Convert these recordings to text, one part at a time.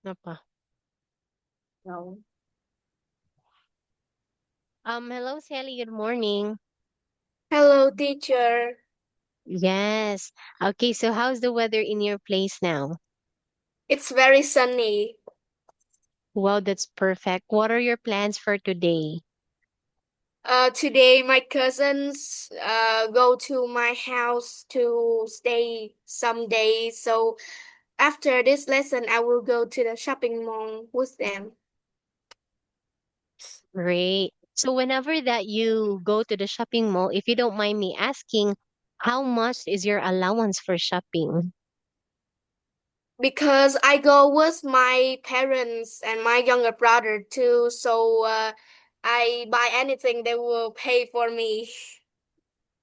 Ano pa? No. Hello, Sally. Good morning. Hello, teacher. Yes. Okay, so how's the weather in your place now? It's very sunny. Wow, that's perfect. What are your plans for today? Today my cousins go to my house to stay some days. So after this lesson, I will go to the shopping mall with them. Great. So whenever that you go to the shopping mall, if you don't mind me asking, how much is your allowance for shopping? Because I go with my parents and my younger brother too. So I buy anything they will pay for me.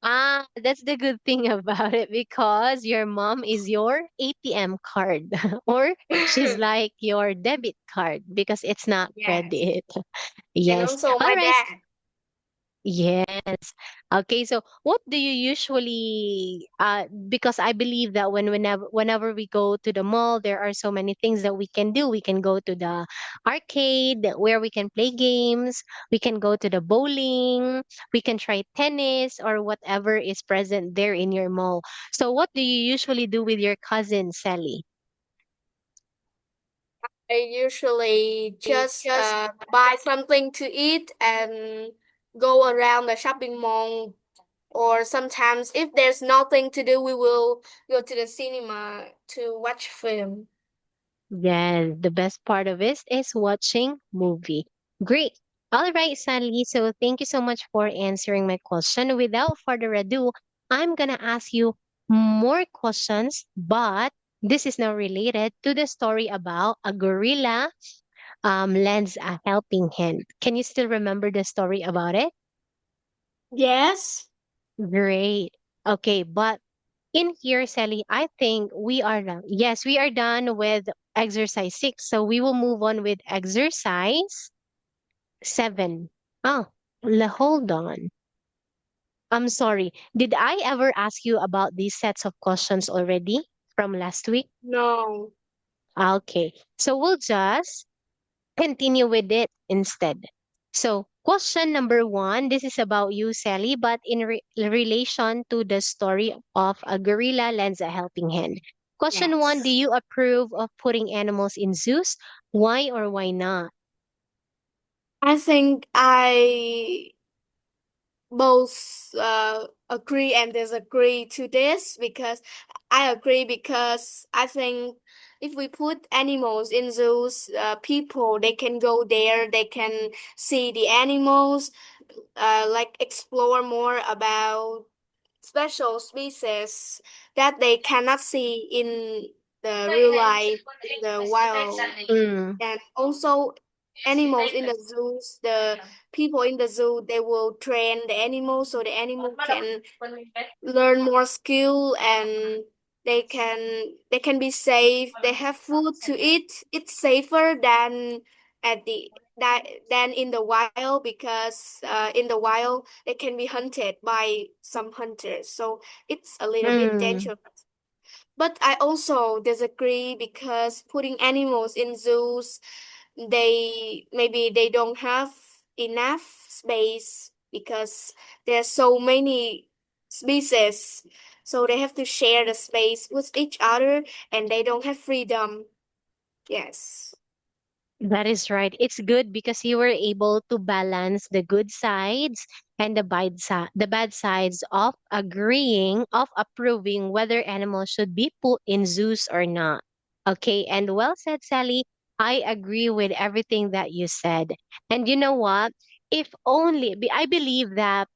Ah, that's the good thing about it because your mom is your ATM card or she's like your debit card because it's not Yes. credit. And Yes. also All my right. dad. Yes. Okay, so what do you usually because I believe that whenever we go to the mall, there are so many things that we can do. We can go to the arcade where we can play games, we can go to the bowling, we can try tennis or whatever is present there in your mall. So what do you usually do with your cousin Sally? I usually just buy something to eat and go around the shopping mall. Or sometimes, if there's nothing to do, we will go to the cinema to watch film. Yes, the best part of it is watching movie. Great. All right, Sally. So thank you so much for answering my question. Without further ado, I'm gonna ask you more questions, but this is now related to the story about a gorilla lends a helping hand. Can you still remember the story about it? Yes. Great. Okay, but in here, Sally, I think we are done. Yes, we are done with exercise 6. So we will move on with exercise 7. Oh, hold on. I'm sorry. Did I ever ask you about these sets of questions already from last week? No. Okay. So we'll just continue with it instead. So, question number 1, this is about you, Sally, but in relation to the story of a gorilla lends a helping hand. Question 1, do Yes. you approve of putting animals in zoos? Why or why not? I think I both agree and disagree to this because I agree because I think if we put animals in zoos, people they can go there, they can see the animals, like explore more about special species that they cannot see in the real life, in the wild. Mm, And also animals in the zoos, the people in the zoo, they will train the animals so the animal can learn more skill and they can be safe. They have food to eat. It's safer than at the that than in the wild because in the wild they can be hunted by some hunters. So it's a little bit mm, dangerous. But I also disagree because putting animals in zoos, they don't have enough space because there's so many species. So they have to share the space with each other and they don't have freedom. Yes. that is right. It's good because you were able to balance the good sides and the bad sides of agreeing, of approving whether animals should be put in zoos or not. Okay, and well said, Sally. I agree with everything that you said. And you know what? If only, I believe that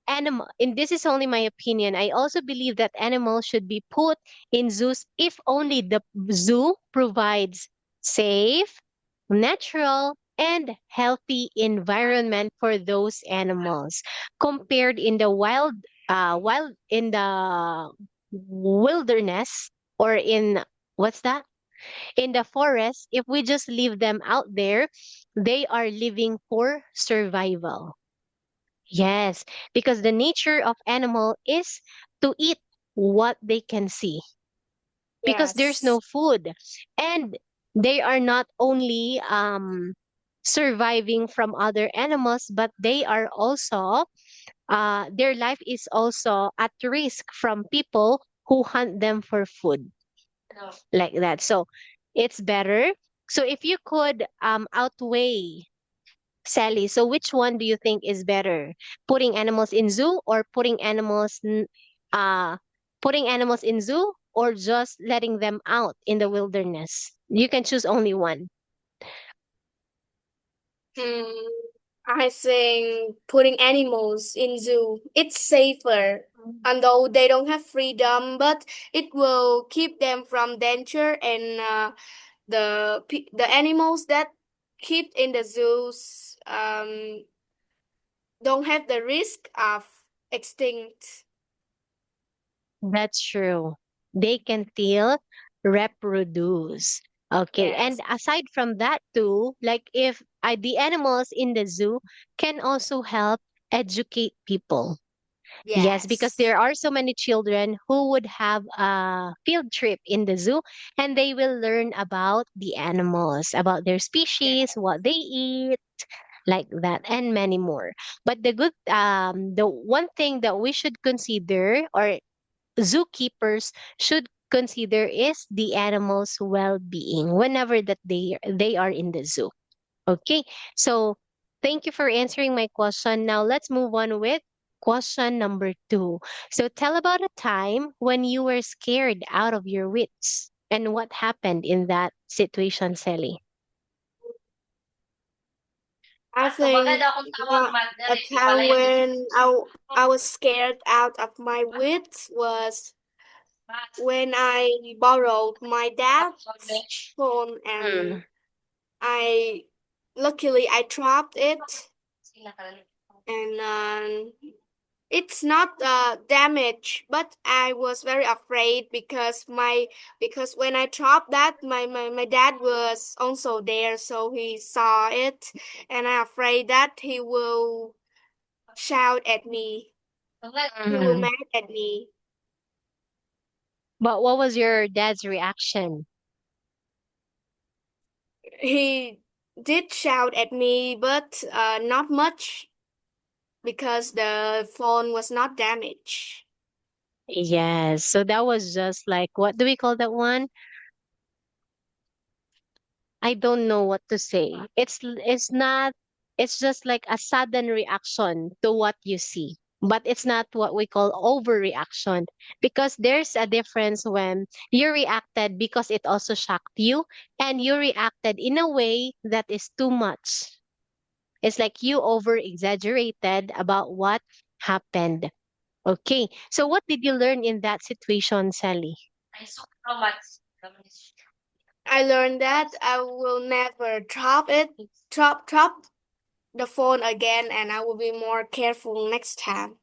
animal, and this is only my opinion, I also believe that animals should be put in zoos if only the zoo provides safe, natural, and healthy environment for those animals compared in the wild in the wilderness or in what's that, in the forest. If we just leave them out there, they are living for survival. Yes, because the nature of animal is to eat what they can see because there's no Yes. food. And They are not only surviving from other animals, but they are also their life is also at risk from people who hunt them for food like that. So it's better. So if you could outweigh Sally, so which one do you think is better? Putting animals in zoo or uh putting animals in zoo or just letting them out in the wilderness? You can choose only one. Hmm, I think putting animals in zoo, it's safer. Although they don't have freedom, but it will keep them from danger and the animals that keep in the zoos don't have the risk of extinct. That's true. They can still reproduce. Okay. And Yes. aside from that too, like if the animals in the zoo can also help educate people. Yes, because Yes. there are so many children who would have a field trip in the zoo and they will learn about the animals, about their Yeah. species, what they eat, like that, and many more. But the one thing that we should consider or zookeepers should consider is the animals' well-being whenever that they are in the zoo. Okay, so thank you for answering my question. Now let's move on with question number two. So tell about a time when you were scared out of your wits and what happened in that situation, Sally. I think a time when I was scared out of my wits was when I borrowed my dad's phone and Mm. I luckily I dropped it and it's not damaged, but I was very afraid because when I dropped that my dad was also there, so he saw it and I'm afraid that he will shout at me. He will Mm. mad at me. But what was your dad's reaction? He did shout at me, but not much because the phone was not damaged. Yes, so that was just like, what do we call that one? I don't know what to say. It's not it's just like a sudden reaction to what you see. But it's not what we call overreaction because there's a difference when you reacted because it also shocked you and you reacted in a way that is too much. It's like you over exaggerated about what happened. Okay. So what did you learn in that situation, Sally? I learned that I will never drop the phone again, and I will be more careful next time.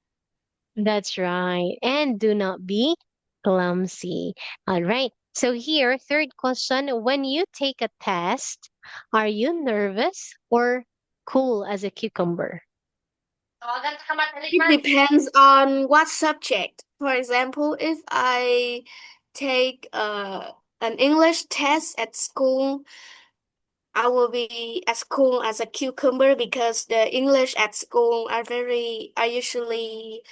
That's right. And do not be clumsy. All right. So here, third question. When you take a test, are you nervous or cool as a cucumber? It depends on what subject. For example, if I take an English test at school, I will be as cool as a cucumber because the English at school are usually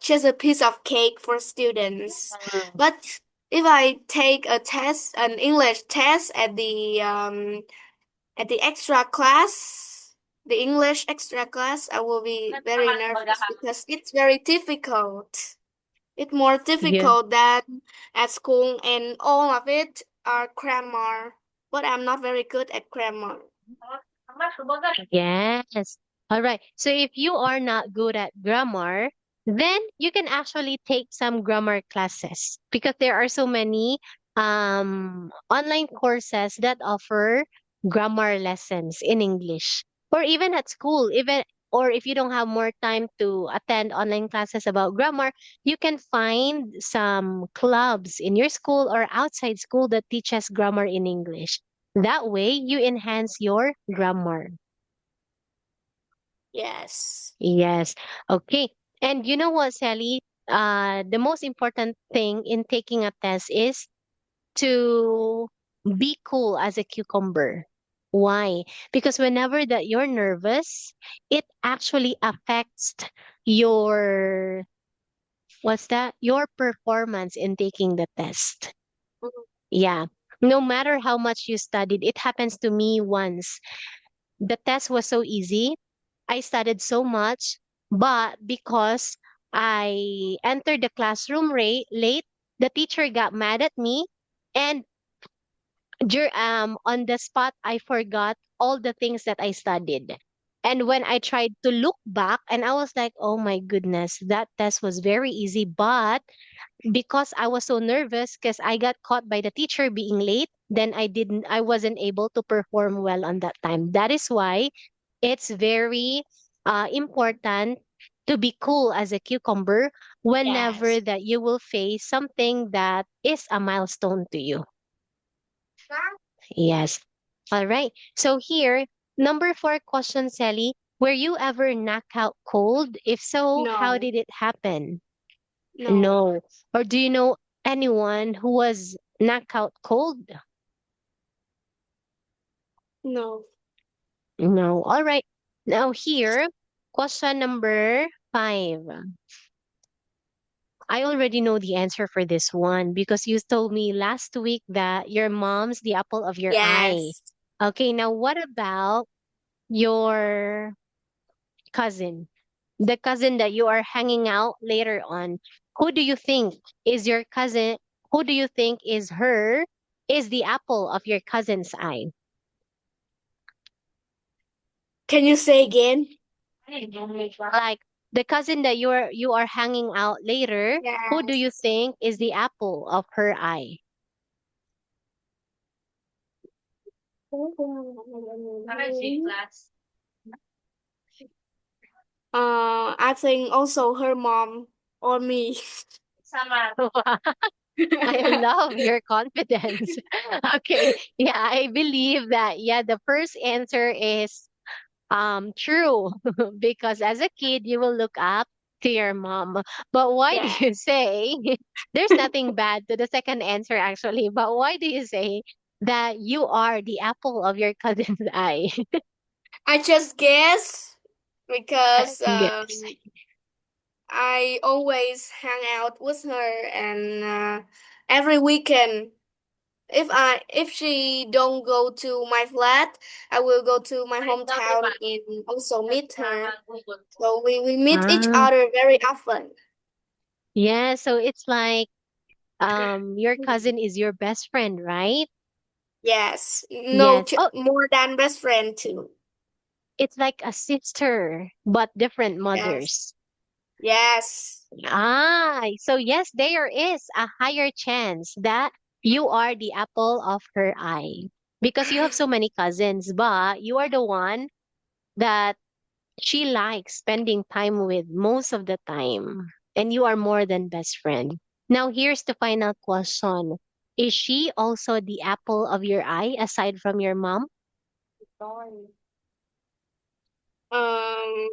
just a piece of cake for students. Mm. But if I take an English test at the extra class, the English extra class, I will be very nervous because it's very difficult. It's more Yeah. difficult than at school, and all of it are grammar. But I'm not very good at grammar. Yes. All right. So if you are not good at grammar, then you can actually take some grammar classes because there are so many online courses that offer grammar lessons in English. Or even at school, even or if you don't have more time to attend online classes about grammar, you can find some clubs in your school or outside school that teaches grammar in English. That way you enhance your grammar. Yes. Yes. Okay. And you know what, Sally? The most important thing in taking a test is to Be cool as a cucumber. Why? Because whenever that you're nervous, it actually affects your, what's that? Your performance in taking the test. Yeah. No matter how much you studied, it happens to me once. The test was so easy. I studied so much, but because I entered the classroom late, the teacher got mad at me, and on the spot I forgot all the things that I studied. And when I tried to look back, and I was like, oh my goodness, that test was very easy. But because I was so nervous because I got caught by the teacher being late, then I wasn't able to perform well on that time. That is why it's very important to be cool as a cucumber whenever Yes. that you will face something that is a milestone to you. Yes. All right. So here, number 4 question, Sally. Were you ever knocked out cold? If so, how No, did it happen? no, No. Or do you know anyone who was knocked out cold? no. No. All right. Now here, question number 5. I already know the answer for this one because you told me last week that your mom's the apple of your eye. Yes. Okay, now what about your cousin? The cousin that you are hanging out later on. Who do you think is your cousin? Who do you think is the apple of your cousin's eye? Can you say again? Like the cousin that you are hanging out later, who do you Yes. think is the apple of her eye? I think also her mom or me. I love your confidence. Okay. Yeah, I believe that yeah, the first answer is true because as a kid you will look up to your mom. But why do Yeah. you say there's nothing bad to the second answer actually, but why do you say that you are the apple of your cousin's eye? I just guess because Yes. I always hang out with her and every weekend if she don't go to my flat, I will go to my hometown and also meet her. So we meet each Ah, other very often. yeah, so it's like your cousin is your best friend, right? Yes, no, Yes. Oh, more than best friend too. it's like a sister, but different Yes, mothers. yes. So yes, there is a higher chance that you are the apple of her eye because you have so many cousins, but you are the one that she likes spending time with most of the time, and you are more than best friend. Now, here's the final question. Is she also the apple of your eye aside from your mom? Um,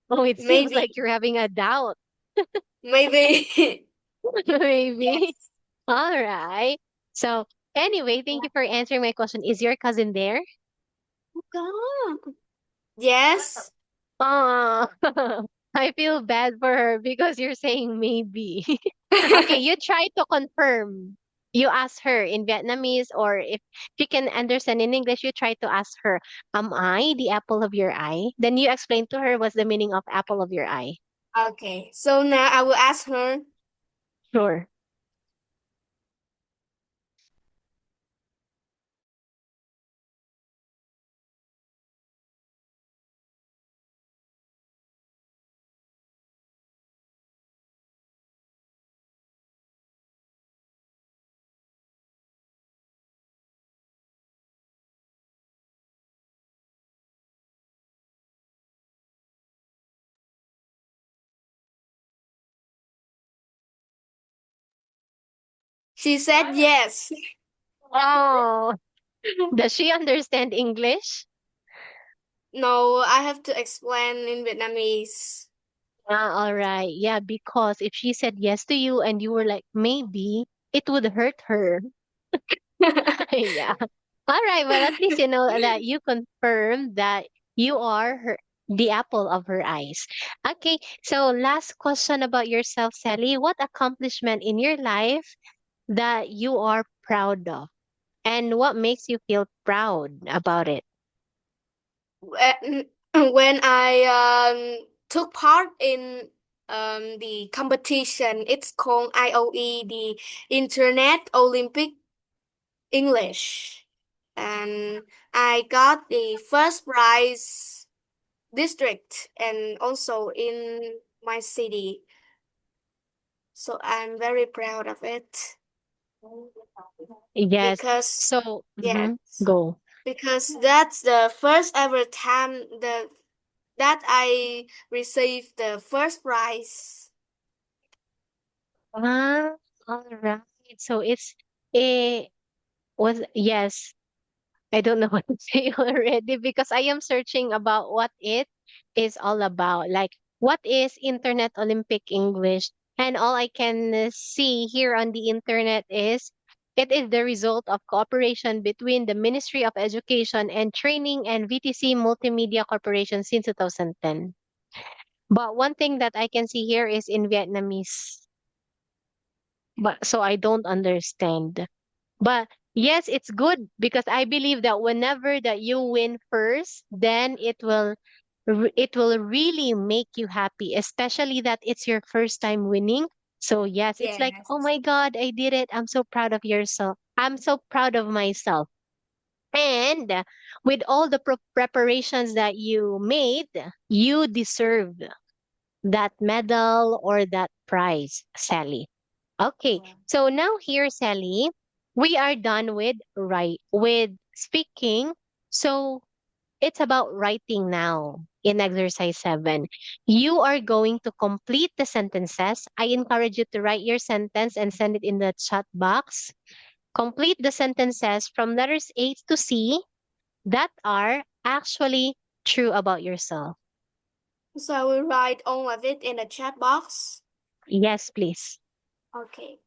Oh, it seems maybe, like you're having a doubt. maybe. Maybe. Yes. All right. So, anyway, thank you for answering my question. Is your cousin there? Yes. Oh, I feel bad for her because you're saying maybe. Okay, you try to confirm. You ask her in Vietnamese, or if she can understand in English, you try to ask her, am I the apple of your eye? Then you explain to her what's the meaning of apple of your eye. Okay, so now I will ask her. Sure. She said yes. Oh, does she understand English? No, I have to explain in Vietnamese. Ah, all right. Yeah, because if she said yes to you and you were like, maybe, it would hurt her. Yeah. All right. Well, at least you know that you confirmed that you are the apple of her eyes. Okay. So, last question about yourself, Sally. What accomplishment in your life that you are proud of? And what makes you feel proud about it? When when I took part in the competition, it's called IOE, the Internet Olympic English, and I got the first prize district and also in my city. So I'm very proud of it Yes. because So, yes, go. because that's the first ever time that I received the first prize. Ah, all right. So it was, yes. I don't know what to say already because I am searching about what it is all about. Like, what is Internet Olympic English? And all I can see here on the internet is it is the result of cooperation between the Ministry of Education and Training and VTC Multimedia Corporation since 2010. But one thing that I can see here is in Vietnamese, but so I don't understand. But yes, it's good because I believe that whenever that you win first, then it will really make you happy, especially that it's your first time winning. So yes, it's like, oh Yes. my God, I did it. I'm so proud of yourself. I'm so proud of myself. And with all the preparations that you made, you deserve that medal or that prize, Sally. Okay, so now here, Sally, we are done with speaking. So it's about writing now in exercise 7. You are going to complete the sentences. I encourage you to write your sentence and send it in the chat box. Complete the sentences from letters A to C that are actually true about yourself. So I will write all of it in the chat box. Yes, please. Okay.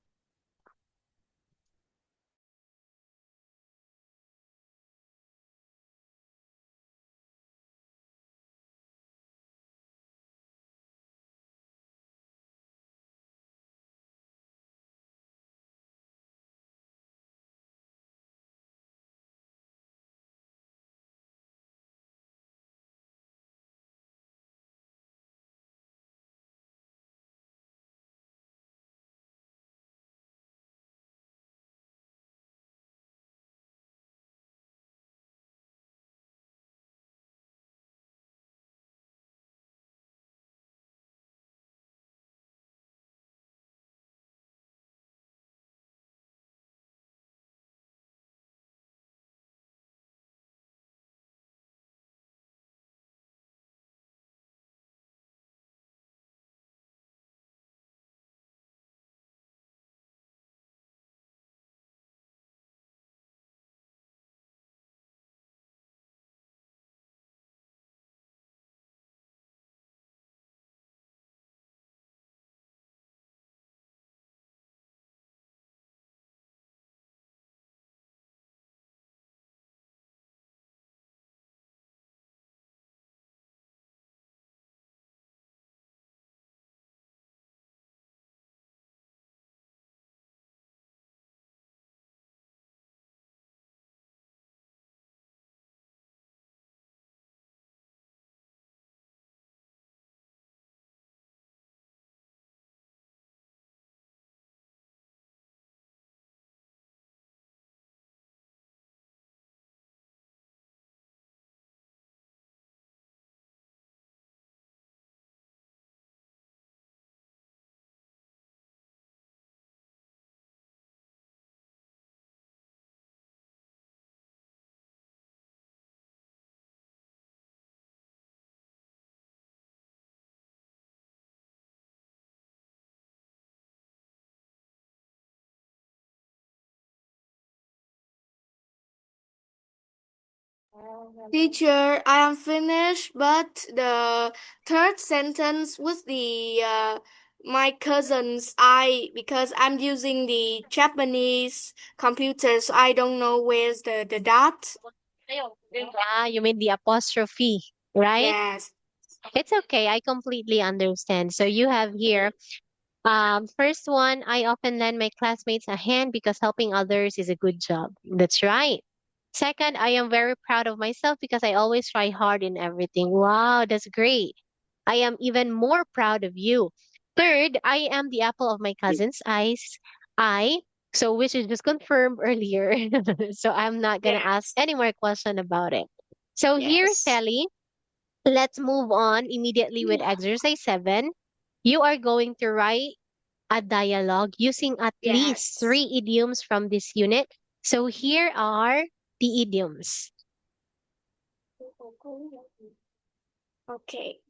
Teacher, I am finished, but the third sentence with the my cousins, I because I'm using the Japanese computer, so I don't know where's the dot. Ah, you mean the apostrophe, right? Yes. It's okay. I completely understand. So you have here, first one, I often lend my classmates a hand because helping others is a good job. That's right. Second, I am very proud of myself because I always try hard in everything. Wow, that's great. I am even more proud of you. Third, I am the apple of my cousin's eyes. I, so which is just confirmed earlier. So I'm not gonna ask Yes. any more question about it. So here, Yes. Sally, let's move on immediately with exercise 7. You are going to write a dialogue using at least Yes. 3 idioms from this unit. So here are the idioms. Okay.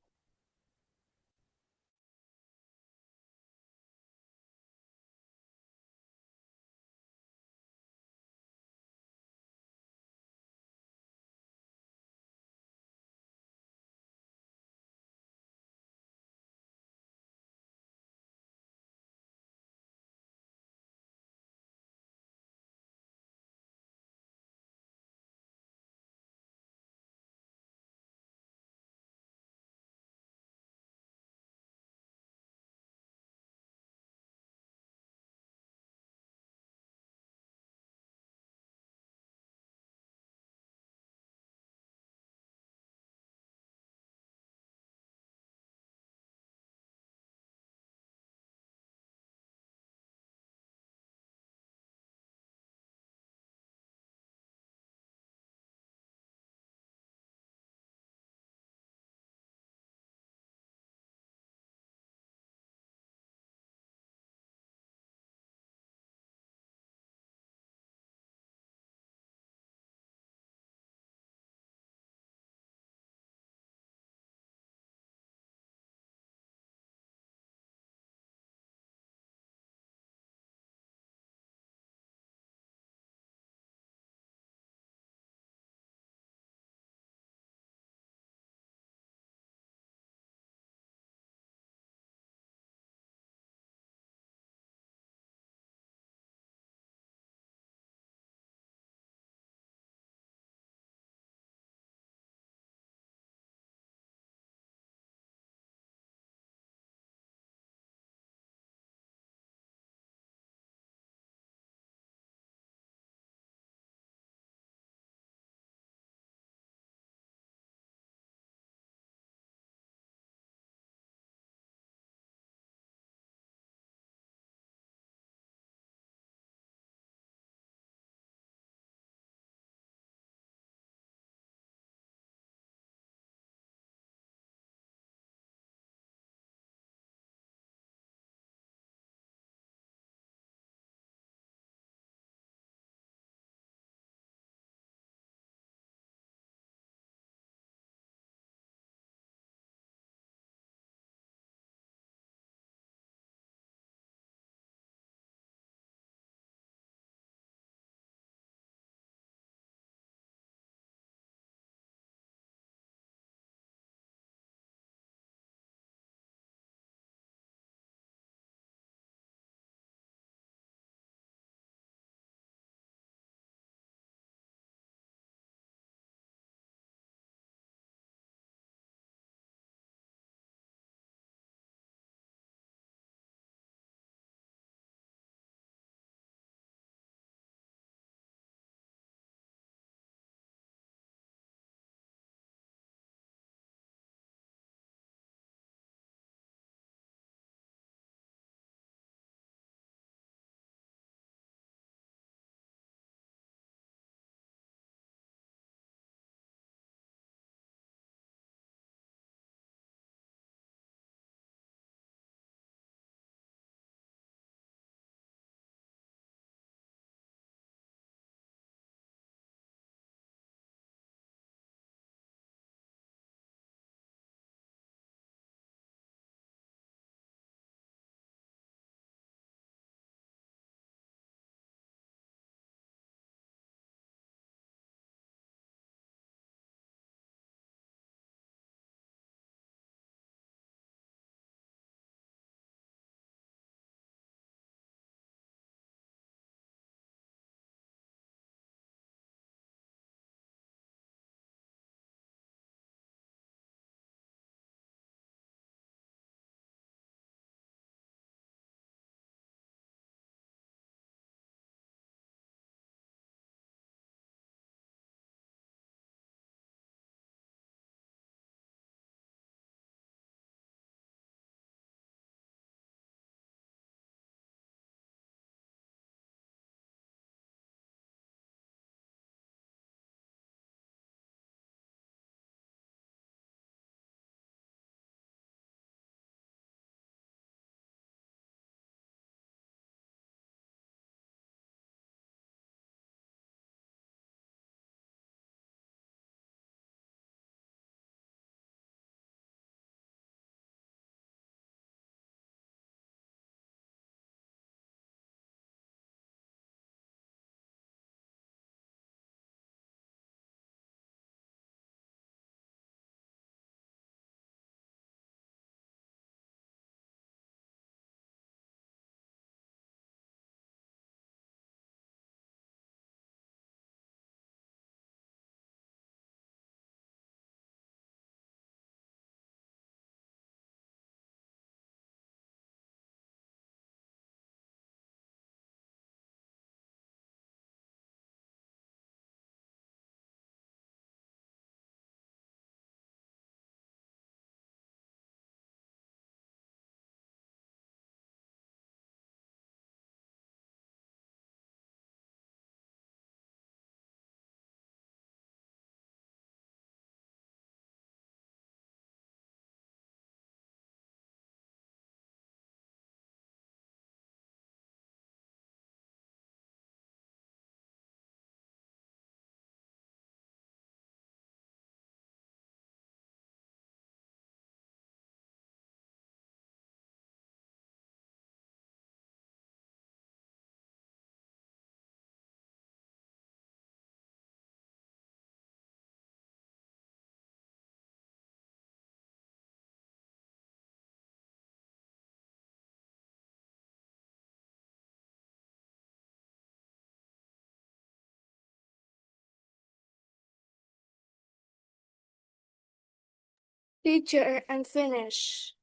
Teacher, I'm finished.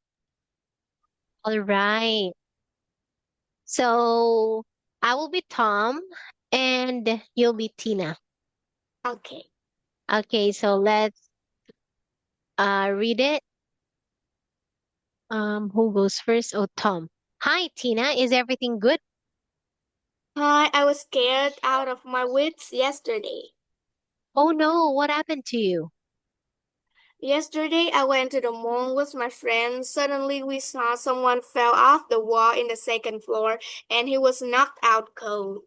All right. So I will be Tom and you'll be Tina. Okay. Okay, so let's read it. Who goes first? Oh, Tom. Hi, Tina. Is everything good? Hi, I was scared out of my wits yesterday. Oh no, what happened to you? Yesterday, I went to the mall with my friends. Suddenly, we saw someone fell off the wall in the second floor and he was knocked out cold.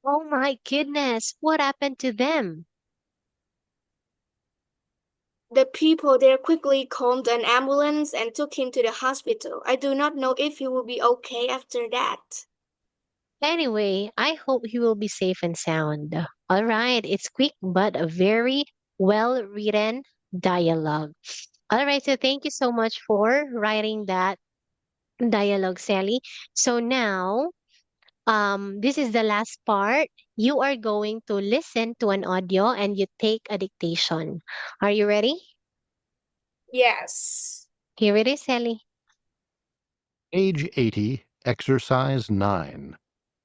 Oh my goodness, what happened to them? The people there quickly called an ambulance and took him to the hospital. I do not know if he will be okay after that. Anyway, I hope he will be safe and sound. All right, it's quick but a very well written dialogue. All right, so thank you so much for writing that dialogue, Sally. So now, this is the last part. You are going to listen to an audio and you take a dictation. Are you ready? Yes. Here it is, Sally. Page 80, Exercise 9.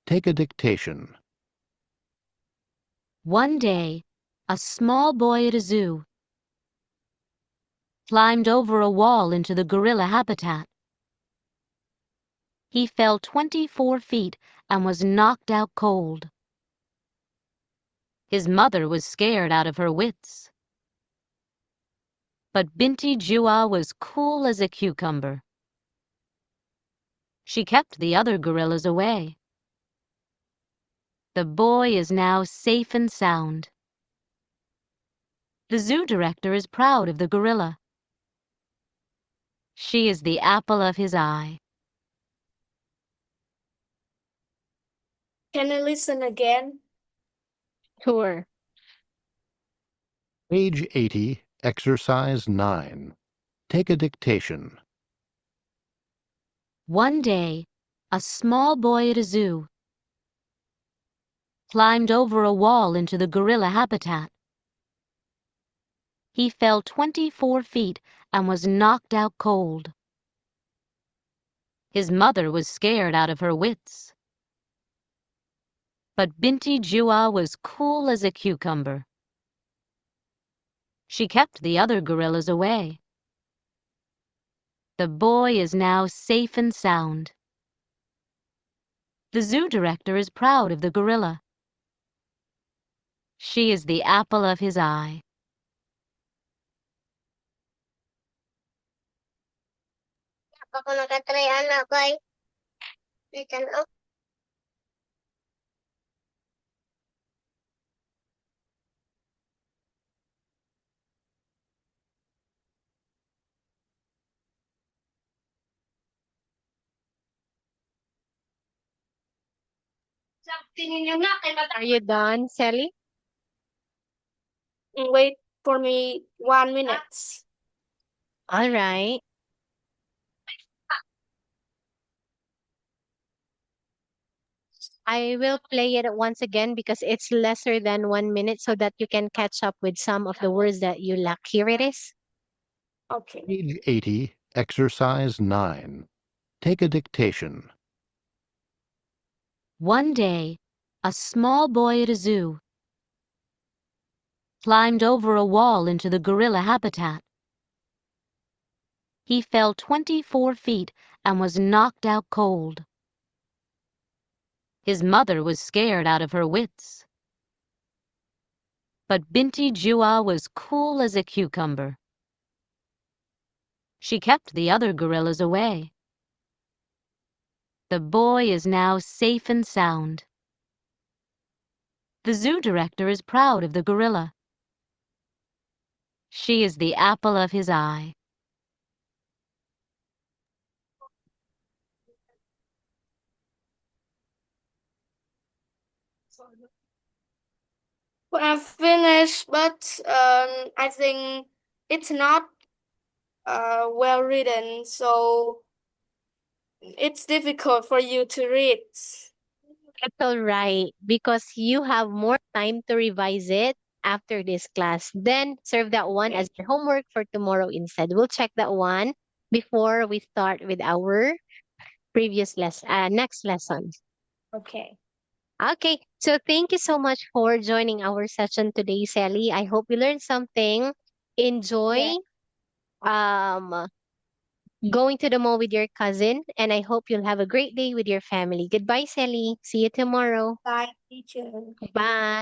Take a dictation. One day, a small boy at a zoo climbed over a wall into the gorilla habitat. He fell 24 feet and was knocked out cold. His mother was scared out of her wits. But Binti Jua was cool as a cucumber. She kept the other gorillas away. The boy is now safe and sound. The zoo director is proud of the gorilla. She is the apple of his eye. Can I listen again? Sure. Page 80, Exercise 9. Take a dictation. One day, a small boy at a zoo climbed over a wall into the gorilla habitat. He fell 24 feet and was knocked out cold. His mother was scared out of her wits. But Binti Jua was cool as a cucumber. She kept the other gorillas away. The boy is now safe and sound. The zoo director is proud of the gorilla. She is the apple of his eye. Ako nakatry anak kay. Ikan up. Are you done, Sally? Wait for me 1 minute. All right. I will play it once again because it's lesser than 1 minute so that you can catch up with some of the words that you lack. Here it is. Okay. Page 80, Exercise 9. Take a dictation. One day, a small boy at a zoo climbed over a wall into the gorilla habitat. He fell 24 feet and was knocked out cold. His mother was scared out of her wits. But Binti Jua was cool as a cucumber. She kept the other gorillas away. The boy is now safe and sound. The zoo director is proud of the gorilla. She is the apple of his eye. Well, I finished, but I think it's not well written, so it's difficult for you to read. It's all right because you have more time to revise it after this class. Then serve that one Okay. as your homework for tomorrow instead. We'll check that one before we start with our next lesson. Okay. Okay, so thank you so much for joining our session today, Sally. I hope you learned something. Enjoy Yeah. um going to the mall with your cousin, and I hope you'll have a great day with your family. Goodbye, Sally. See you tomorrow. Bye, teacher. Bye.